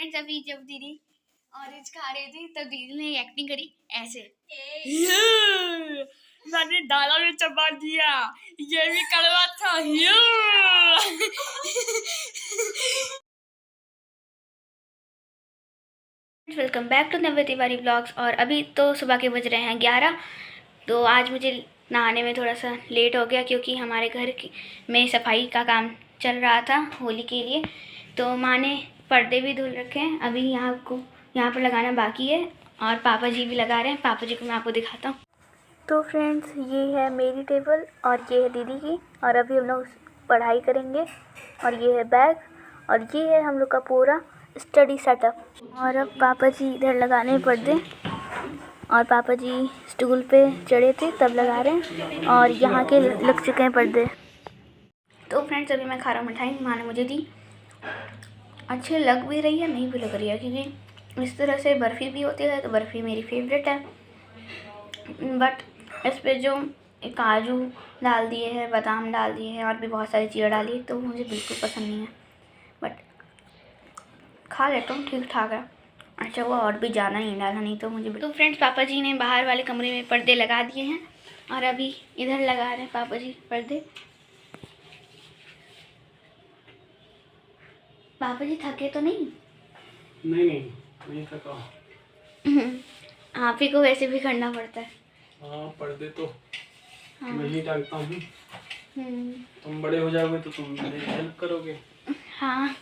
अभी जब दीदी ऑरेंज खा रही थी तब दीदी ने एक्टिंग करी ऐसे मैंने डाला में चबा दिया, ये भी कड़वा था। Welcome back to Navya Tiwari blogs. और अभी तो सुबह के बज रहे हैं 11। तो आज मुझे नहाने में थोड़ा सा लेट हो गया क्योंकि हमारे घर में सफाई का काम चल रहा था होली के लिए। तो माँ ने पर्दे भी धुल रखे हैं, अभी यहाँ पर लगाना बाकी है और पापा जी भी लगा रहे हैं। पापा जी को मैं आपको दिखाता हूँ। तो फ्रेंड्स, ये है मेरी टेबल और ये है दीदी की, और अभी हम लोग पढ़ाई करेंगे। और ये है बैग और ये है हम लोग का पूरा स्टडी सेटअप। और अब पापा जी इधर लगाने पर्दे, और पापा जी स्टूल पे चढ़े थे तब लगा रहे हैं, और यहाँ के लग चुके हैं पर्दे। तो फ्रेंड्स, अभी मैं खा रहा हूँ मिठाई, माँ ने मुझे दी। अच्छी लग भी रही है, नहीं भी लग रही है, क्योंकि इस तरह से बर्फ़ी भी होती है, तो बर्फ़ी मेरी फेवरेट है। बट इस पर जो काजू डाल दिए हैं, बादाम डाल दिए हैं और भी बहुत सारी चीज़ें डाली है, तो मुझे बिल्कुल पसंद नहीं है। बट खा लेता हूँ, ठीक ठाक है। अच्छा हुआ और भी ज़्यादा नहीं डाला, नहीं तो मुझे। तो फ्रेंड्स, पापा जी ने बाहर वाले कमरे में पर्दे लगा दिए हैं और अभी इधर लगा रहे हैं पापा जी पर्दे। पापा जी थके तो नहीं? नहीं थका। आप ही को वैसे भी करना पड़ता है। हाँ, पर्दे तो हाँ। मैं ही टांगता हूँ। तुम बड़े हो जाओगे तो तुम मेरी हेल्प करोगे। हाँ,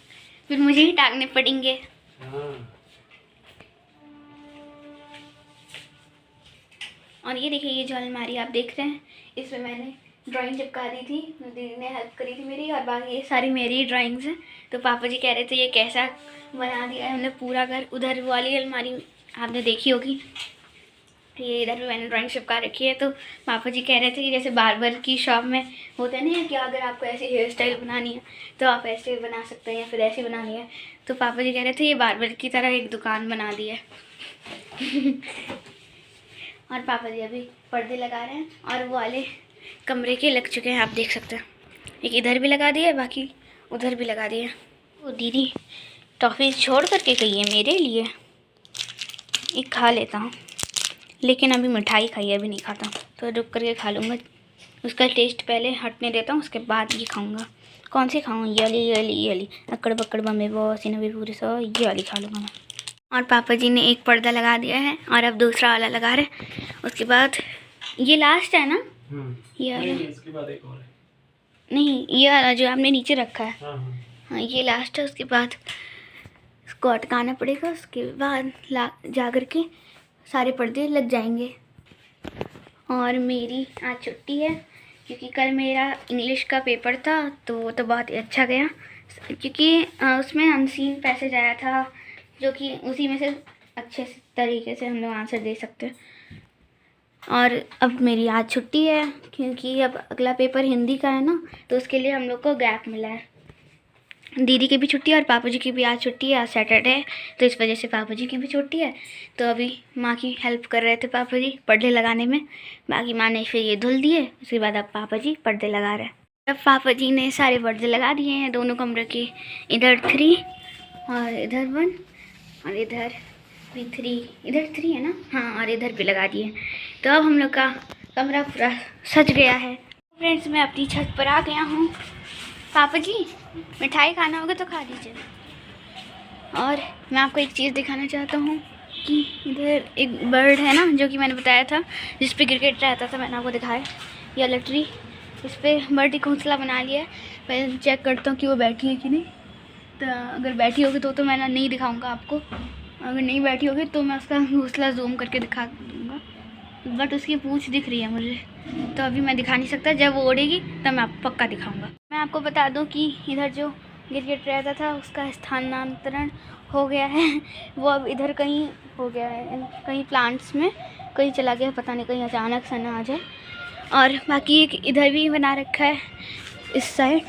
फिर मुझे ही टांगने पड़ेंगे। हाँ। और ये देखिए, ये जो अलमारी आप देख रहे हैं, इसमें मैंने ड्राइंग चिपका दी थी, दीदी ने हेल्प करी थी मेरी, और बाकी ये सारी मेरी ड्राइंग्स हैं। तो पापा जी कह रहे थे ये कैसा बना दिया है हमने पूरा घर। उधर वाली अलमारी आपने देखी होगी, ये इधर भी मैंने ड्राइंग चिपका रखी है। तो पापा जी कह रहे थे कि जैसे बार्बर की शॉप में होता नहीं है कि अगर आपको ऐसी हेयर स्टाइल बनानी है तो आप ऐसे बना सकते हैं या फिर ऐसे बनानी है। तो पापा जी कह रहे थे ये बार्बर की तरह एक दुकान बना दी है। और पापा जी अभी पर्दे लगा रहे हैं और वो वाले कमरे के लग चुके हैं, आप देख सकते हैं। एक इधर भी लगा दिए, बाकी उधर भी लगा दिए। वो दीदी टॉफ़ी छोड़ करके गई है मेरे लिए, एक खा लेता हूँ, लेकिन अभी मिठाई खाई है, अभी नहीं खाता, तो रुक करके खा लूँगा। उसका टेस्ट पहले हटने देता हूँ, उसके बाद ये खाऊँगा। कौन सी खाऊँ? ये वाली अकड़ बकड़ बम्बे बॉस भी पूरी सो, ये वाली खा लूँगा मैं। और पापा जी ने एक पर्दा लगा दिया है और अब दूसरा वाला लगा रहे हैं। उसके बाद ये लास्ट है ना? ये वाला नहीं, इसके बाद एक और है। नहीं, ये वाला जो आपने नीचे रखा है। हाँ, ये लास्ट है। उसके बाद इसको अटकाना पड़ेगा, उसके बाद जा कर के सारे पर्दे लग जाएंगे। और मेरी आज छुट्टी है क्योंकि कल मेरा इंग्लिश का पेपर था, तो वो तो बहुत ही अच्छा गया, क्योंकि उसमें अनसीन पैसेज आया था जो कि उसी में से अच्छे तरीके से हम लोग आंसर दे सकते हैं। और अब मेरी आज छुट्टी है क्योंकि अब अगला पेपर हिंदी का है ना, तो उसके लिए हम लोग को गैप मिला है। दीदी की भी छुट्टी है और पापा जी की भी आज छुट्टी है, आज सैटरडे है, तो इस वजह से पापा जी की भी छुट्टी है। तो अभी माँ की हेल्प कर रहे थे पापा जी पर्दे लगाने में, बाकी माँ ने फिर ये धुल दिए। उसके बाद अब पापा जी पर्दे लगा रहे हैं। अब पापा जी ने सारे पर्दे लगा दिए हैं दोनों कमरे के, इधर 3 और इधर 1 और इधर भी 3, इधर 3 है ना? हाँ, और इधर भी लगा दिए। तो अब हम लोग का कमरा पूरा सज गया है। फ्रेंड्स, मैं अपनी छत पर आ गया हूँ। पापा जी, मिठाई खाना होगा तो खा लीजिए। और मैं आपको एक चीज़ दिखाना चाहता हूँ कि इधर एक बर्ड है ना, जो कि मैंने बताया था जिस पे क्रिकेट रहता था, मैंने आपको दिखाया। ये लटरी, इस पर बर्ड एक घोंसला बना लिया है। पहले चेक करता हूँ कि वो बैठी है कि नहीं। तो अगर बैठी होगी तो मैं नहीं दिखाऊँगा आपको, अगर नहीं बैठी होगी तो मैं उसका घोंसला जूम करके दिखा दूँगा। बट उसकी पूँछ दिख रही है मुझे, तो अभी मैं दिखा नहीं सकता। जब वो उड़ेगी तब मैं आपको पक्का दिखाऊंगा। मैं आपको बता दूं कि इधर जो गिरगिट रहता था उसका स्थानांतरण हो गया है, वो अब इधर कहीं हो गया है, कहीं प्लांट्स में कहीं चला गया, पता नहीं कहीं अचानक से ना आ जाए। और बाकी एक इधर भी बना रखा है इस साइड,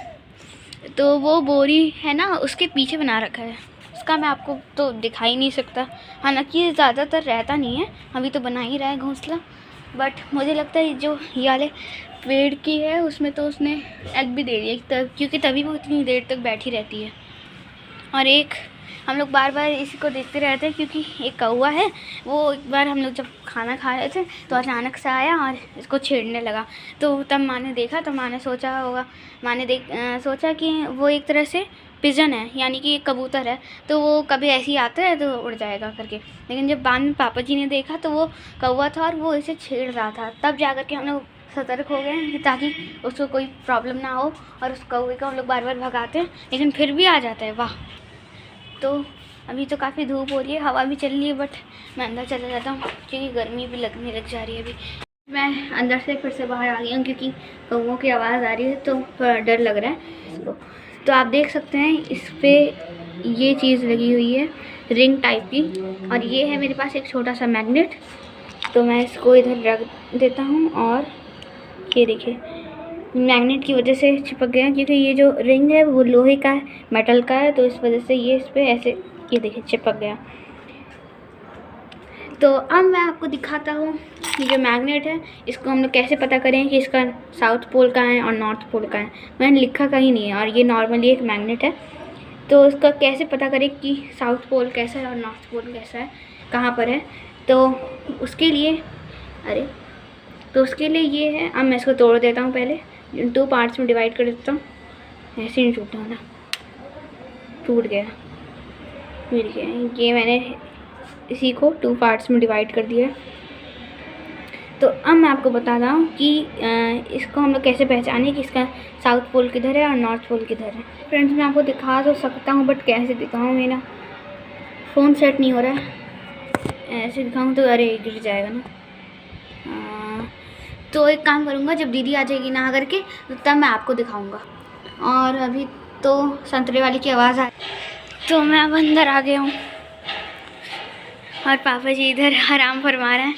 तो वो बोरी है ना उसके पीछे बना रखा है, उसका मैं आपको तो दिखा ही नहीं सकता। हालांकि ज़्यादातर रहता नहीं है, अभी तो बना ही रहा है घोंसला। बट मुझे लगता है जो ये वाले पेड़ की है उसमें तो उसने एग भी दे दिया, क्योंकि तभी वो इतनी देर तक बैठी रहती है। और एक हम लोग बार बार इसी को देखते रहते हैं क्योंकि एक कौवा है, वो एक बार हम लोग जब खाना खा रहे थे तो अचानक से आया और इसको छेड़ने लगा। तो तब माँ ने देखा, तो माँ ने सोचा होगा, माँ ने सोचा कि वो एक तरह से पिजन है, यानी कि एक कबूतर है, तो वो कभी ऐसे ही आता है तो उड़ जाएगा करके। लेकिन जब बाद में पापा जी ने देखा तो वो कौवा था और वो इसे छेड़ रहा था। तब जा कर के हम लोग सतर्क हो गए कि ताकि उसको कोई प्रॉब्लम ना हो, और उस कौवे को हम लोग बार बार भगाते हैं लेकिन फिर भी आ जाता है। वाह। तो अभी तो काफ़ी धूप हो रही है, हवा भी चल रही है, बट मैं अंदर चला जाता हूँ क्योंकि गर्मी भी लगने लग जा रही है। अभी मैं अंदर से फिर से बाहर आ गई हूँ क्योंकि कौवों की आवाज़ आ रही है तो थोड़ा डर लग रहा है। तो आप देख सकते हैं इस पर ये चीज़ लगी हुई है रिंग टाइप की, और ये है मेरे पास एक छोटा सा मैग्नेट। तो मैं इसको इधर रख देता हूँ और ये देखिए मैग्नेट की वजह से चिपक गया, क्योंकि ये जो रिंग है वो लोहे का है, मेटल का है, तो इस वजह से ये इस पर ऐसे ये देखिए चिपक गया। तो अब मैं आपको दिखाता हूँ ये जो मैग्नेट है इसको हम लोग कैसे पता करें कि इसका साउथ पोल का है और नॉर्थ पोल का है। मैंने लिखा कहीं नहीं है, और ये नॉर्मली एक मैग्नेट है। तो इसका कैसे पता करें कि साउथ पोल कैसा है और नॉर्थ पोल कैसा है, कहाँ पर है। तो उसके लिए ये है, अब मैं इसको तोड़ देता हूँ, पहले 2 पार्ट्स में डिवाइड कर देता हूँ। ऐसे नहीं टूटना ना, टूट गया, मिल गया। ये मैंने इसी को 2 पार्ट्स में डिवाइड कर दिया है। तो अब मैं आपको बताता हूँ कि इसको हम लोग कैसे पहचाने कि इसका साउथ पोल किधर है और नॉर्थ पोल किधर है। फ्रेंड्स मैं आपको दिखा तो सकता हूँ, बट कैसे दिखाऊँ, मेरा फ़ोन सेट नहीं हो रहा है। ऐसे दिखाऊँ तो अरे गिर जाएगा ना। तो एक काम करूँगा, जब दीदी आ जाएगी नहा करके तो तब मैं आपको दिखाऊँगा। और अभी तो संतरे वाली की आवाज़ आ, तो मैं अब अंदर आ गया हूँ और पापा जी इधर आराम फरमा रहे हैं।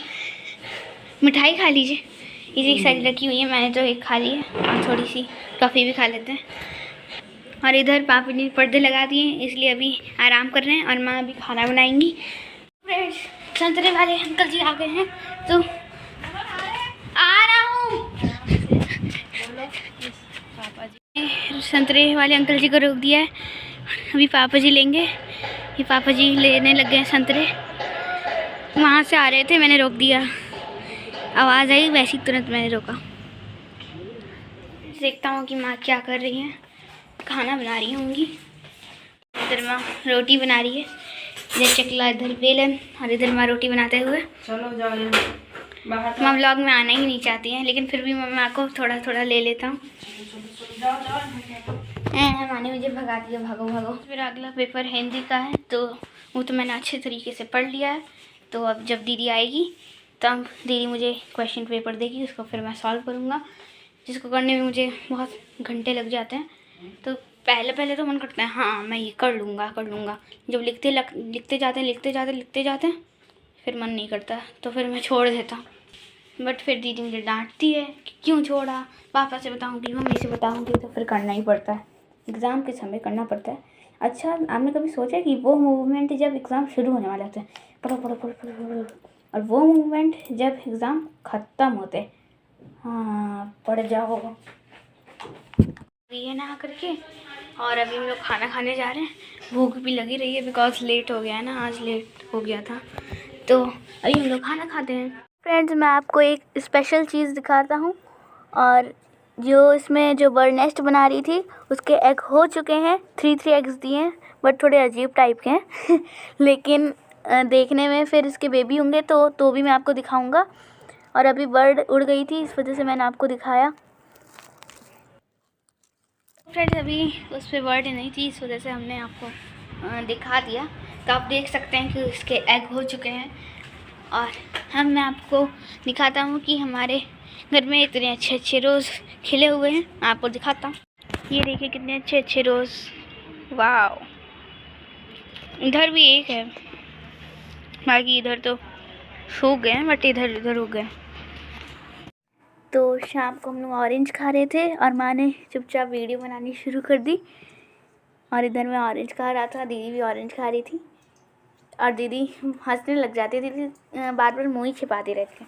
मिठाई खा लीजिए, इसी सारी रखी हुई है, मैंने तो एक खा ली है और थोड़ी सी टॉफ़ी भी खा लेते हैं। और इधर पापा जी पर्दे लगा दिए इसलिए अभी आराम कर रहे हैं, और माँ अभी खाना बनाएंगी। फ्रेंड्स संतरे वाले अंकल जी आ गए हैं, तो आ रहा हूँ। संतरे वाले अंकल जी को रोक दिया है, अभी पापा जी लेंगे। ये पापा जी लेने लग गए हैं संतरे, वहाँ से आ रहे थे, मैंने रोक दिया, आवाज़ आई वैसी तुरंत मैंने रोका। देखता हूँ कि माँ क्या कर रही हैं, खाना बना रही होंगी। इधर माँ रोटी बना रही है, इधर चकला, इधर बेलन, और इधर माँ रोटी बनाते हुए। चलो जाओ माँ व्लॉग में आना ही नहीं चाहती हैं, लेकिन फिर भी मैं माँ को थोड़ा थोड़ा ले लेता हूँ। माँ ने मुझे भगा दिया, भागो भागो। फिर अगला पेपर हिंदी का है, तो वो तो मैंने अच्छे तरीके से पढ़ लिया है। तो अब जब दीदी आएगी तब दीदी मुझे क्वेश्चन पेपर देगी, उसको फिर मैं सॉल्व करूँगा, जिसको करने में मुझे बहुत घंटे लग जाते हैं। तो पहले तो मन करता है हाँ मैं ये कर लूँगा। जब लिखते जाते हैं फिर मन नहीं करता, तो फिर मैं छोड़ देता हूँ। बट फिर दीदी मुझे डांटती है कि क्यों छोड़ा, पापा से बताऊँगी, मम्मी से बताऊँगी, तो फिर करना ही पड़ता है, एग्ज़ाम के समय करना पड़ता है। अच्छा आपने कभी सोचा कि वो मूवमेंट जब एग्ज़ाम शुरू होने वाले होते हैं, पढ़ो, और वो मूवमेंट जब एग्ज़ाम ख़त्म होते, हाँ पढ़ जाओ, ये ना करके। और अभी हम लोग खाना खाने जा रहे हैं, भूख भी लगी रही है बिकॉज लेट हो गया है ना, आज लेट हो गया था, तो अभी हम लोग खाना खाते हैं। फ्रेंड्स मैं आपको एक स्पेशल चीज़ दिखाता हूँ, और जो इसमें जो बर्ड नेस्ट बना रही थी उसके एग हो चुके हैं, 3 एग्स दिए हैं, बट थोड़े अजीब टाइप के हैं लेकिन देखने में फिर इसके बेबी होंगे तो भी मैं आपको दिखाऊंगा। और अभी बर्ड उड़ गई थी, इस वजह से मैंने आपको दिखाया। फ्रेंड्स अभी उस पर बर्ड नहीं थी, इस वजह से हमने आपको दिखा दिया। तो आप देख सकते हैं कि उसके एग हो चुके हैं। और हम मैं आपको दिखाता हूँ कि हमारे घर में इतने अच्छे अच्छे रोज़ खिले हुए हैं, आपको दिखाता हूँ। ये देखिए कितने अच्छे अच्छे रोज़, वाह। इधर भी एक है, बाकी इधर तो सूख गए हैं, बट इधर उधर हो गए। तो शाम को हम लोग ऑरेंज खा रहे थे और माँ ने चुपचाप वीडियो बनानी शुरू कर दी, और इधर मैं ऑरेंज खा रहा था, दीदी भी ऑरेंज खा रही थी, और दीदी हंसने लग जाती थी, बार बार मुँह ही छिपाती रहती है,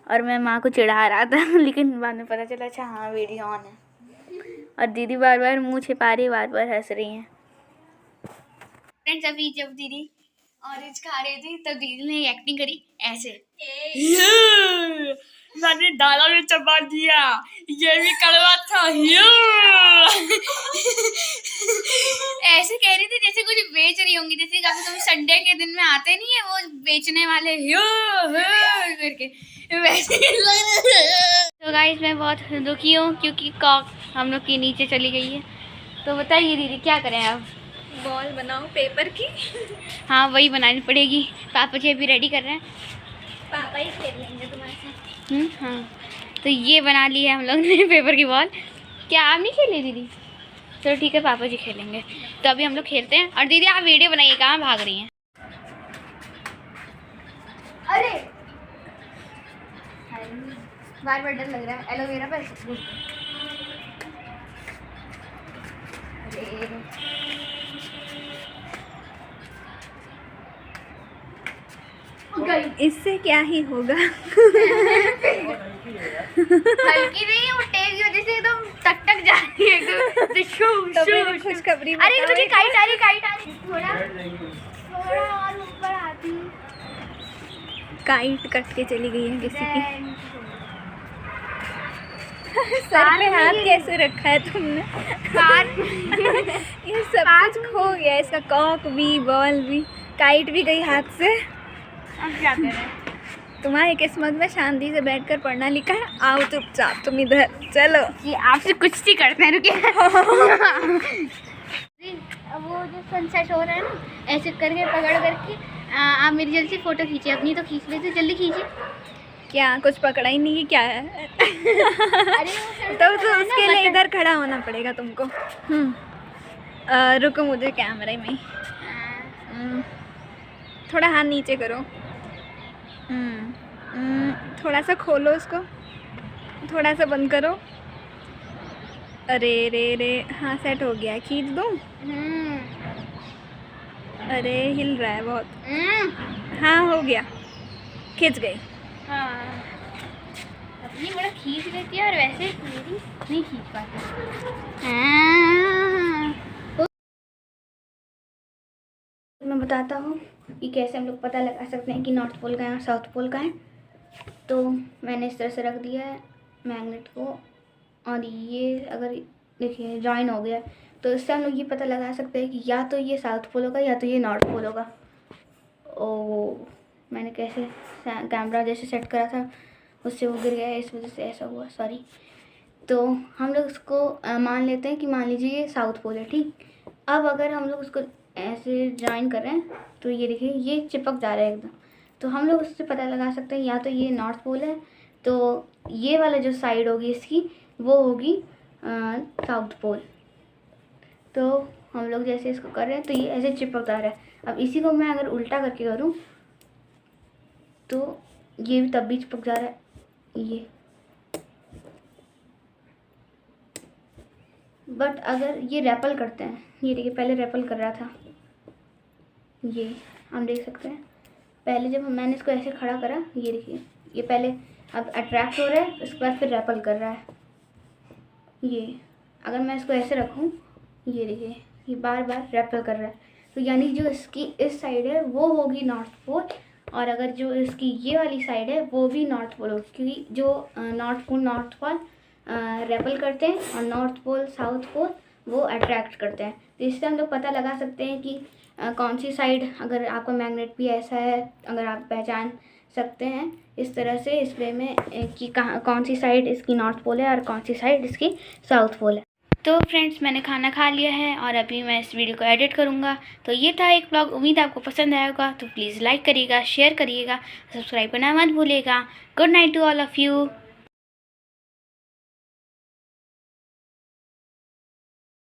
और मैं माँ को चिढ़ा रहा था लेकिन बाद में पता चला अच्छा हाँ वीडियो ऑन है, और दीदी बार बार मुँह छिपा रही, बार बार हंस रही हैं। फ्रेंड्स अभी जब दीदी ऑरेंज खा रही थी तब दीदी ने एक्टिंग करी ऐसे, मैंने डाला में चबा दिया, ये भी कड़वा था। ऐसे कह रही थी जैसे कुछ बेच रही होंगी, जैसे कभी कभी संडे के दिन में आते नहीं है वो बेचने वाले करके, वैसे तो गाइस मैं बहुत दुखी हूँ क्योंकि कॉक हम लोग की नीचे चली गई है। तो बताइए दीदी क्या करें अब? बॉल बनाओ पेपर की। हाँ वही बनानी पड़ेगी, पापा जी अभी रेडी कर रहे हैं। पापा ही खेल लेंगे तुम्हारे साथ। हाँ तो ये बना ली है हम लोग ने पेपर की बॉल। क्या आप नहीं खेले दीदी? चलो ठीक है पापा जी खेलेंगे। तो अभी हम लोग खेलते हैं। और दीदी आप वीडियो बनाइए, कहाँ भाग रही हैं? अरे बार बार डर लग रहा है एलोवेरा पर। इससे क्या ही होगा। हल्की नहीं है वो, टेप की वजह से एकदम टक टक जा रही है एकदम। खुशखबरी। अरे तो काइट आ रही थोड़ा और ऊपर आती। काइट कट के चली गई है किसी की। सर पे हाथ कैसे रखा है तुमने? ये सब कुछ खो गया, इसका कॉक भी, बॉल भी, काइट भी गई हाथ से। अब क्या करें? तुम्हारी किस्मत में शांति से बैठकर पढ़ना लिखा है। आओ चुपचाप तुम इधर चलो। ये आपसे कुछ नहीं करते हैं, रुकिए। वो जो सनसेट हो रहा है ना, ऐसे करके पकड़ करके आप मेरी जल्दी से फोटो खींचिए। अपनी तो खींच लेते, जल्दी खींचिए। क्या कुछ पकड़ा ही नहीं है क्या है? अरे तो उसके लिए इधर खड़ा होना पड़ेगा तुमको। रुको मुझे कैमरे में थोड़ा हाथ नीचे करो। थोड़ा सा खोलो उसको, थोड़ा सा बंद करो। अरे रे रे, हाँ सेट हो गया। खींच दूँ? अरे हिल रहा है बहुत। हाँ हो गया, खींच गई। हाँ अपनी बड़ा खींच लेती है और वैसे मेरी नहीं खींच पाती। मैं बताता हूँ कि कैसे हम लोग पता लगा सकते हैं कि नॉर्थ पोल का है और साउथ पोल का है। तो मैंने इस तरह से रख दिया है मैग्नेट को, और ये अगर देखिए जॉइन हो गया, तो इससे हम लोग ये पता लगा सकते हैं कि या तो ये साउथ पोल होगा या तो ये नॉर्थ पोल होगा। ओ मैंने कैसे कैमरा जैसे सेट करा था उससे वो गिर गया, इस वजह से ऐसा हुआ, सॉरी। तो हम लोग उसको मान लेते हैं कि मान लीजिए ये साउथ पोल है, ठीक। अब अगर हम लोग उसको ऐसे ज्वाइन कर रहे हैं तो ये देखिए ये चिपक जा रहा है एकदम। तो हम लोग उससे पता लगा सकते हैं या तो ये नॉर्थ पोल है, तो ये वाला जो साइड होगी इसकी वो होगी साउथ पोल। तो हम लोग जैसे इसको कर रहे हैं तो ये ऐसे चिपक जा रहा है। अब इसी को मैं अगर उल्टा करके करूँ तो ये भी तब भी चिपक जा रहा है। ये बट अगर ये रैपल करते हैं, ये देखिए पहले रैपल कर रहा था, ये हम देख सकते हैं। पहले जब मैंने इसको ऐसे खड़ा करा, ये देखिए ये पहले अब अट्रैक्ट हो रहा है, उसके बाद फिर रैपल कर रहा है। ये अगर मैं इसको ऐसे रखूँ, ये देखिए ये बार बार रैपल कर रहा है। तो यानी जो इसकी इस साइड है वो होगी नॉर्थ पोल, और अगर जो इसकी ये वाली साइड है वो भी नॉर्थ पोल होगी, क्योंकि जो नॉर्थ पोल रेपल करते हैं और नॉर्थ पोल साउथ पोल वो अट्रैक्ट करते हैं। तो इससे हम लोग पता लगा सकते हैं कि कौन सी साइड, अगर आपका मैग्नेट भी ऐसा है, अगर आप पहचान सकते हैं इस तरह से इस वे में कि कहाँ कौन सी साइड इसकी नॉर्थ पोल है और कौन सी साइड इसकी साउथ पोल है। तो फ्रेंड्स मैंने खाना खा लिया है और अभी मैं इस वीडियो को एडिट करूँगा। तो ये था एक ब्लॉग, उम्मीद आपको पसंद आया होगा। तो प्लीज़ लाइक करिएगा, शेयर करिएगा, सब्सक्राइब करना मत भूलिएगा। Good night to all of you.